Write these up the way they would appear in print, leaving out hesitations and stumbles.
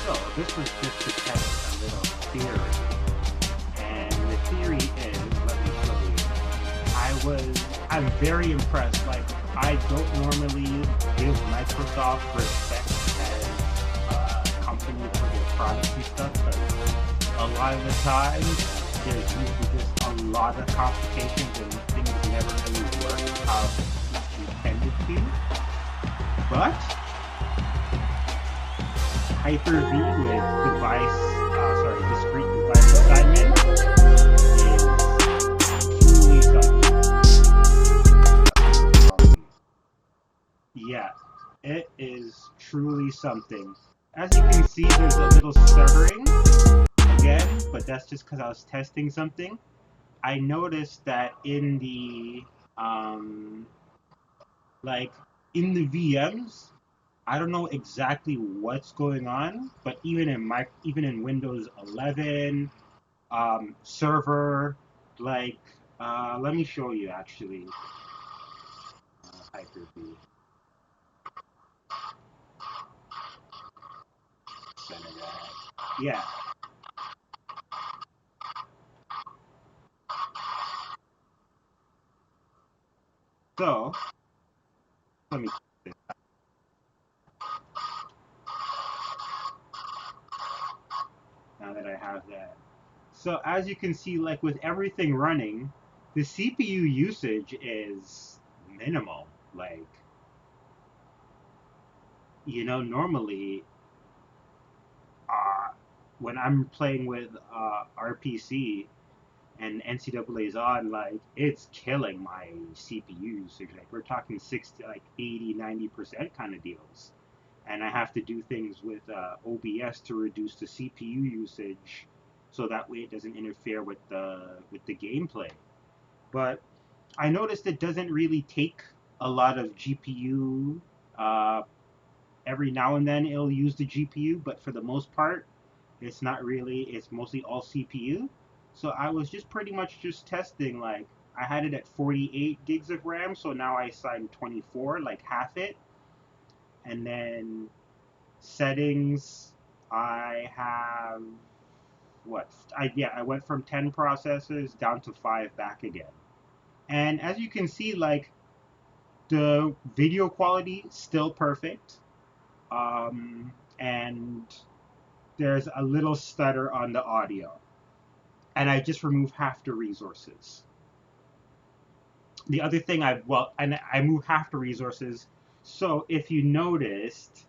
So this was just to test a little theory, and the theory is, let me show you. I'm very impressed. Like, I don't normally give Microsoft respect as a company for their products and stuff, because a lot of the time there's usually just a lot of complications and things never really work how it's intended to. But Hyper-V with discrete device assignment is truly something. Yeah, it is truly something. As you can see, there's a little stuttering again, but that's just because I was testing something. I noticed that in the um, like in the VMs, I don't know exactly what's going on, but even in Windows 11 server, like let me show you actually. Hyper-V. Yeah. So let me now that I have that. So as you can see, like with everything running, the CPU usage is minimal. Like, normally, uh, when I'm playing with RPC and NCAA is on, like, it's killing my CPU usage. Like, we're talking 60, like 80, 90% kind of deals. And I have to do things with OBS to reduce the CPU usage, so that way it doesn't interfere with the gameplay. But I noticed it doesn't really take a lot of GPU. Uh, every now and then it'll use the GPU, but for the most part, it's not really. It's mostly all CPU. So I was just pretty much just testing. Like, I had it at 48 gigs of RAM, so now I assigned 24, like half it. And then settings, I have what? I went from 10 processors down to 5 back again. And as you can see, like, the video quality still perfect, and there's a little stutter on the audio. And I just removed half the resources. The other thing I moved half the resources. So if you noticed,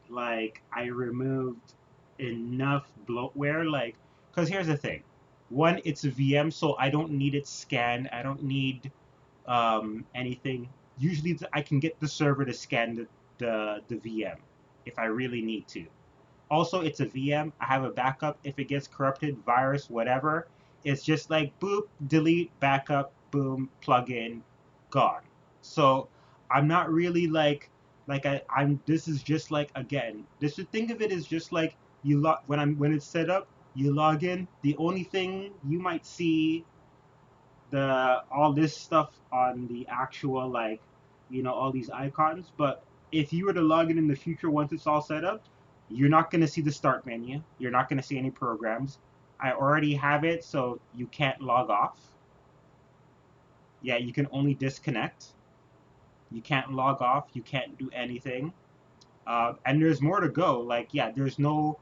like, I removed enough bloatware, like, because here's the thing. One, it's a VM, so I don't need it scanned. I don't need anything. Usually, I can get the server to scan the VM if I really need to. Also, it's a VM. I have a backup. If it gets corrupted, virus, whatever, it's just like boop, delete, backup, boom, plug in, gone. So I'm not really I'm. This is just like, again. This think of it as just like when it's set up. You log in. The only thing you might see the all this stuff on the actual, like, all these icons. But if you were to log in the future, once it's all set up, you're not going to see the start menu, you're not going to see any programs. I already have it, so you can't log off. Yeah, you can only disconnect. You can't log off, you can't do anything. And there's more to go. Like, yeah, there's no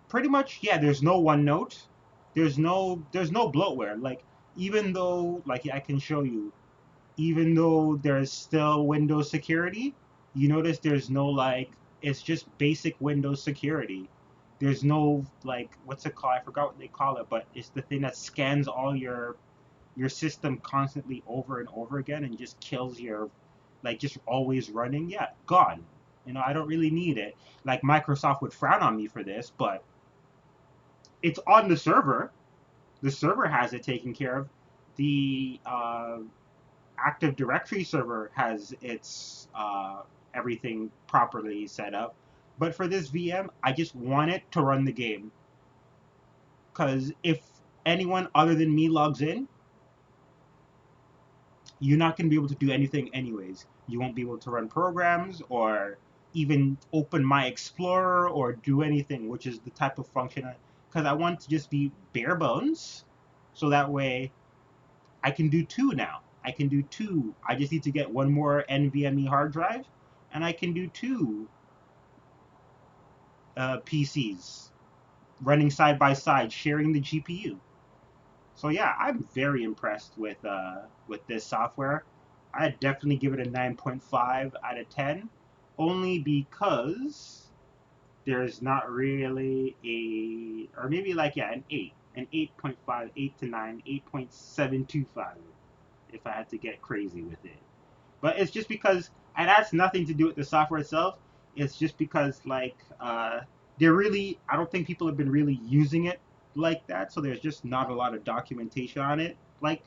pretty much, yeah, there's no OneNote. There's no bloatware. Like, even though, like, I can show you, even though there's still Windows security, you notice there's no, like, it's just basic Windows security. There's no, like, what's it called? I forgot what they call it, but it's the thing that scans all your system constantly over and over again and just kills your, like, just always running. Yeah, gone. I don't really need it. Like, Microsoft would frown on me for this, but it's on the server. The server has it taken care of. The Active Directory server has its everything properly set up. But for this VM, I just want it to run the game. Because if anyone other than me logs in, you're not going to be able to do anything anyways. You won't be able to run programs, or even open my Explorer or do anything, which is the type of function because I want to just be bare bones, so that way I can do two now. I can do two. I just need to get one more NVMe hard drive, and I can do two PCs running side by side, sharing the GPU. So yeah, I'm very impressed with this software. I'd definitely give it a 9.5 out of 10, only because there's not really or maybe like, yeah, an 8, an 8.5, 8 to 9, 8.725 if I had to get crazy with it. But it's just because, and that's nothing to do with the software itself. It's just because like they're really, I don't think people have been really using it like that, so there's just not a lot of documentation on it. Like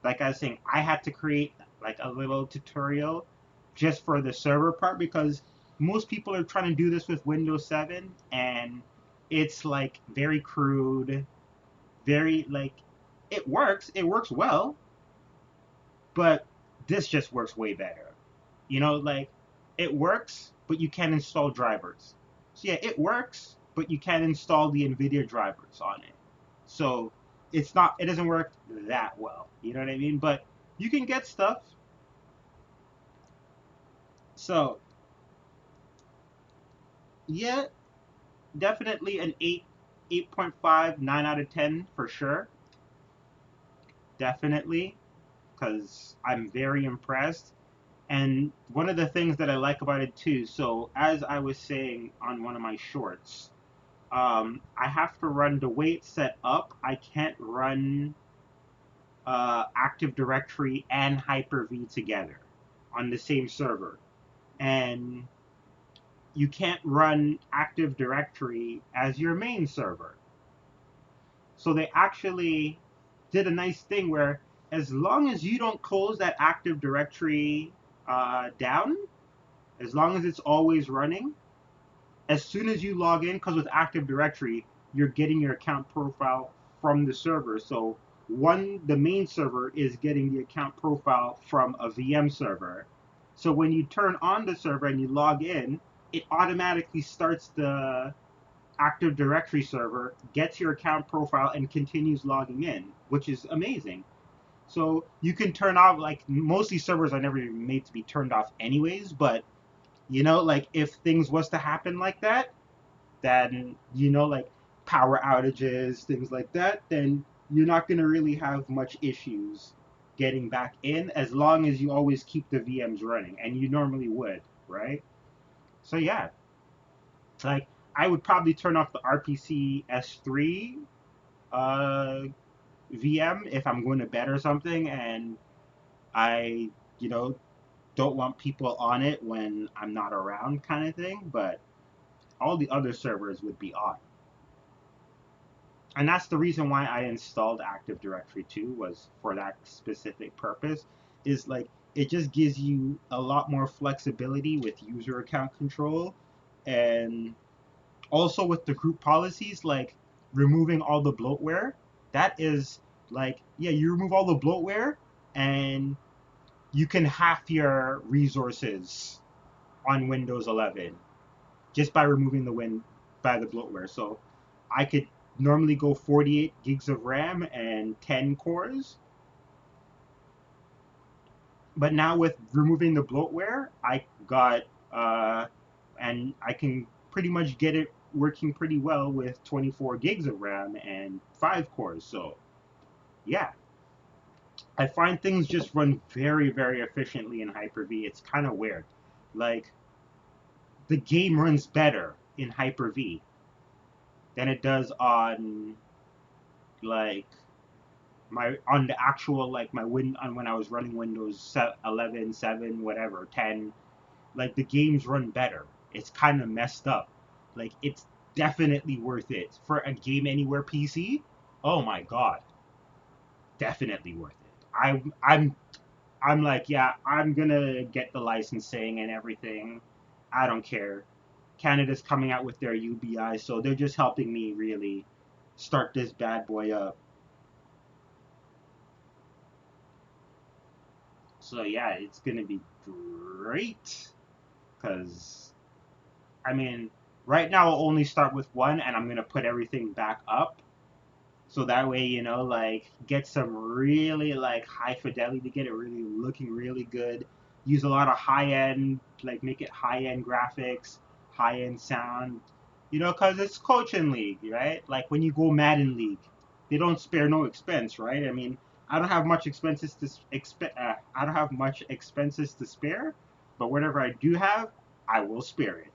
I was saying, I had to create like a little tutorial just for the server part because most people are trying to do this with Windows 7, and it's like very crude, very like, it works well, but this just works way better. Like, it works, but you can't install drivers. So yeah, it works, but you can't install the NVIDIA drivers on it. So it doesn't work that well. You know what I mean? But you can get stuff. So yeah, definitely an 8, 8.5, 9 out of 10 for sure. Definitely, because I'm very impressed. And one of the things that I like about it too, so as I was saying on one of my shorts, I have to run the way it's set up. I can't run Active Directory and Hyper-V together on the same server. And you can't run Active Directory as your main server. So they actually did a nice thing where as long as you don't close that Active Directory down, as long as it's always running, as soon as you log in, because with Active Directory, you're getting your account profile from the server. So the main server is getting the account profile from a VM server. So when you turn on the server and you log in, it automatically starts the Active Directory server, gets your account profile, and continues logging in, which is amazing. So you can turn off, like, mostly servers are never made to be turned off anyways, but like, if things was to happen like that, then like power outages, things like that, then you're not going to really have much issues getting back in as long as you always keep the VMs running, and you normally would, right? So yeah, it's like I would probably turn off the RPC S3 uh, VM if I'm going to bed or something, and I, you know, don't want people on it when I'm not around, kind of thing. But all the other servers would be on. And that's the reason why I installed Active Directory too, was for that specific purpose. Is like, it just gives you a lot more flexibility with user account control, and also with the group policies, like removing all the bloatware. That is like, yeah, you remove all the bloatware, and you can half your resources on Windows 11 just by removing by the bloatware. So I could normally go 48 gigs of RAM and 10 cores, but now with removing the bloatware, I got and I can pretty much get it working pretty well with 24 gigs of RAM and 5 cores. So yeah, I find things just run very, very efficiently in Hyper-V. It's kind of weird. Like, the game runs better in Hyper-V than it does on, like, my on the actual, like, my win on when I was running Windows 11, 7, whatever, 10. Like, the games run better. It's kind of messed up. Like, it's definitely worth it for a Game Anywhere PC. Oh my god, definitely worth it. I'm like, yeah, I'm gonna get the licensing and everything. I don't care. Canada's coming out with their UBI, so they're just helping me really start this bad boy up. So yeah, it's gonna be great because I mean, right now I'll only start with one, and I'm gonna put everything back up. So that way, like get some really like high fidelity to get it really looking really good. Use a lot of high end, like make it high end graphics, high end sound. Cause it's coaching league, right? Like when you go Madden League, they don't spare no expense, right? I mean, I don't have much expenses to I don't have much expenses to spare, but whatever I do have, I will spare it.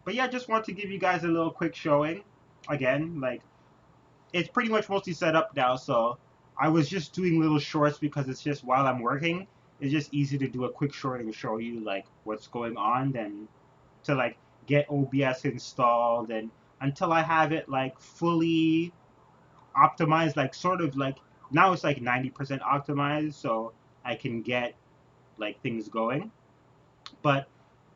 But yeah, just want to give you guys a little quick showing. Again, like it's pretty much mostly set up now, so I was just doing little shorts because it's just while I'm working, it's just easy to do a quick short and show you like what's going on than to like get OBS installed and until I have it like fully optimized, like sort of like now it's like 90% optimized, so I can get like things going. But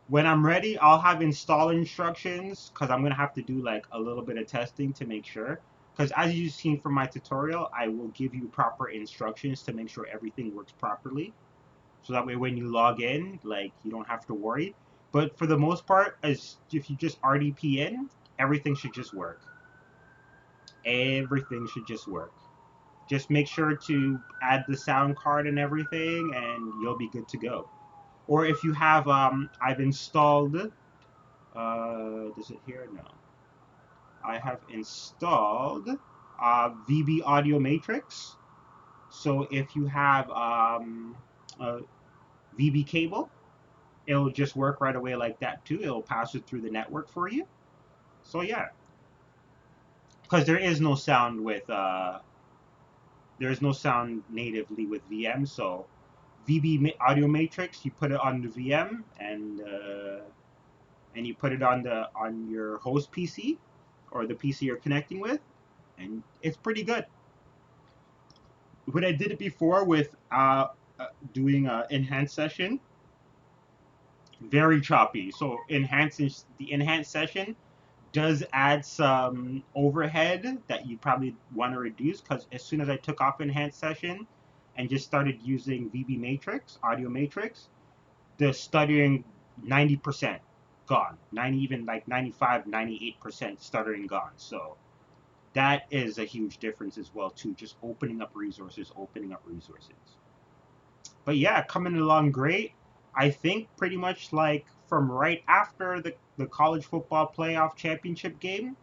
when I'm ready, I'll have install instructions because I'm gonna have to do like a little bit of testing to make sure. Because as you've seen from my tutorial, I will give you proper instructions to make sure everything works properly. So that way, when you log in, like you don't have to worry. But for the most part, as if you just RDP in, everything should just work. Everything should just work. Just make sure to add the sound card and everything, and you'll be good to go. Or if you have, I've installed does it here? No. I have installed VB Audio Matrix. So if you have a VB cable, it'll just work right away like that too. It'll pass it through the network for you. So yeah, because there is no sound natively with VM. So VB Audio Matrix, you put it on the VM and you put it on your host PC or the PC you're connecting with, and it's pretty good. When I did it before with doing an enhanced session, very choppy. So the enhanced session does add some overhead that you probably want to reduce because as soon as I took off enhanced session and just started using VB Matrix, Audio Matrix, the stuttering 90% gone. 90 even like 95, 98% stuttering gone. So that is a huge difference as well too. Just opening up resources, opening up resources. But yeah, coming along great. I think pretty much like from right after the college football playoff championship game,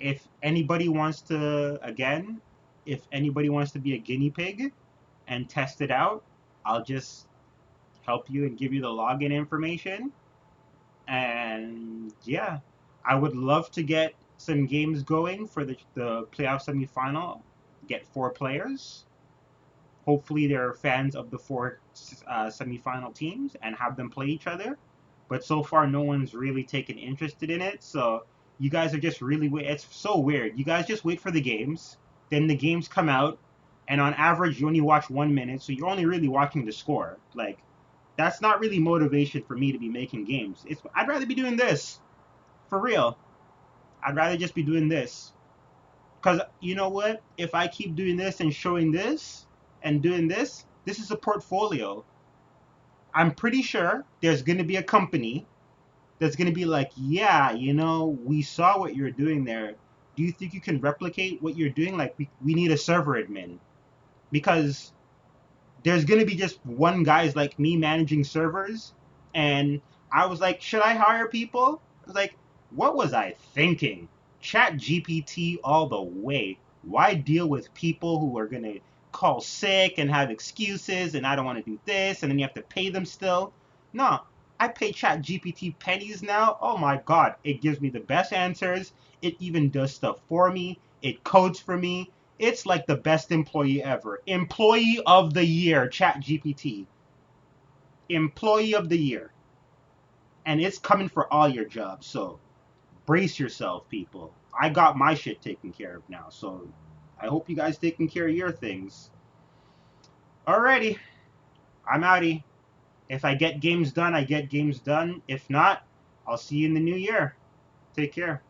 if anybody wants to again, if anybody wants to be a guinea pig and test it out, I'll just help you and give you the login information. And yeah, I would love to get some games going for the playoff semifinal. Get 4 players. Hopefully, they're fans of the 4 semifinal teams and have them play each other. But so far, no one's really taken interested in it. So you guys are just really it's so weird. You guys just wait for the games, then the games come out, and on average, you only watch 1 minute, so you're only really watching the score. Like that's not really motivation for me to be making games. I'd rather be doing this for real. I'd rather just be doing this. Because you know what? If I keep doing this and showing this and doing this is a portfolio. I'm pretty sure there's going to be a company that's going to be like, yeah, we saw what you're doing there. Do you think you can replicate what you're doing? Like, we need a server admin. Because there's going to be just one guy's like me managing servers. And I was like, should I hire people? I was like, what was I thinking? Chat GPT all the way. Why deal with people who are going to call sick and have excuses and I don't want to do this and then you have to pay them still? No, I pay Chat GPT pennies now. Oh my God, it gives me the best answers. It even does stuff for me. It codes for me. It's like the best employee ever. Employee of the year, Chat GPT. Employee of the year. And it's coming for all your jobs, so brace yourself, people. I got my shit taken care of now, so I hope you guys taking care of your things. Alrighty, I'm outie. If I get games done, I get games done. If not, I'll see you in the new year. Take care.